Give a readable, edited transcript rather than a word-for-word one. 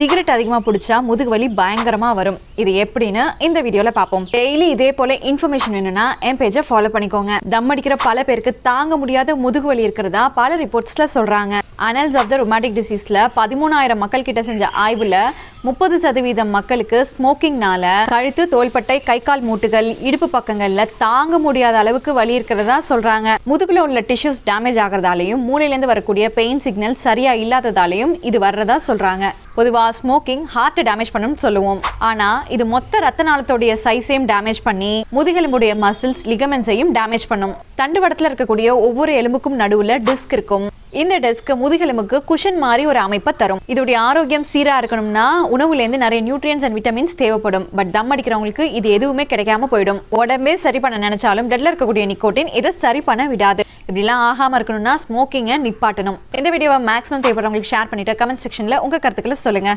Cigarette அதிகமா பிடிச்சா முதுகு வலி பயங்கரமா வரும். இது எப்படின்னு இந்த வீடியோல பார்ப்போம். டெய்லி இதே போல இன்ஃபர்மேஷன் வேணும்னா என் பேஜை ஃபாலோ பண்ணிக்கோங்க. தம் அடிக்கிற பல பேருக்கு தாங்க முடியாத முதுகு வலி இருக்கிறதா பல ரிப்போர்ட்ஸ்ல சொல்றாங்க. அனல்ஸ் ஆஃப் த ருமேட்டிக் டிசீஸ்ல 13,000 மக்கள் கிட்ட செஞ்ச ஆய்வுல 30% மக்களுக்கு ஸ்மோக்கிங்னால கழுத்து, தோள்பட்டை, கை கால் மூட்டுகள், இடுப்பு பக்கங்கள்ல தாங்க முடியாத அளவுக்கு வலி இருக்கிறதா சொல்றாங்க. முதுகுல உள்ள டிஷ்யூஸ் டேமேஜ் ஆகிறதாலையும் மூளையிலேருந்து வரக்கூடிய பெயின் சிக்னல் சரியா இல்லாததாலையும் இது வர்றதா சொல்றாங்க. பொதுவா ஸ்மோக்கிங் ஹார்ட் டேமேஜ் பண்ணும்னு சொல்லுவோம். ஆனா இது மொத்த ரத்த நாளத்தோடைய சைஸையும் டேமேஜ் பண்ணி முதுகெலும்புடைய மசில்ஸ், லிகமெண்ட்ஸையும் டேமேஜ் பண்ணும். தண்டுவடத்துல இருக்கக்கூடிய ஒவ்வொரு எலும்புக்கும் நடுவுல டிஸ்க் இருக்கும். இந்த டிஸ்க் முதுகெலும்புக்கு குஷன் மாதிரி ஒரு அமைப்பை தரும். இதோடைய ஆரோக்கியம் சீரா இருக்கணும்னா உணவுல இருந்து நிறைய நியூட்ரியன்ஸ் அண்ட் விட்டமின்ஸ் தேவைப்படும். பட் தம் அடிக்கிறவங்களுக்கு இது எதுவுமே கிடைக்காம போயிடும். உடம்பே சரி பண்ண நினைச்சாலும் பிளட்ல இருக்கக்கூடிய நிக்கோட்டின் இதை சரி பண்ண விடாது. இப்படிலாம் ஆகாம இருக்கணும்னா ஸ்மோக்கிங்கை நிப்பாட்டணும். இந்த வீடியோவை மேக்ஸிமம் தேவைப்படுறவங்களுக்கு ஷேர் பண்ணிட்டு கமெண்ட் செக்ஷன்ல உங்க கருத்துக்களை சொல்லுங்க.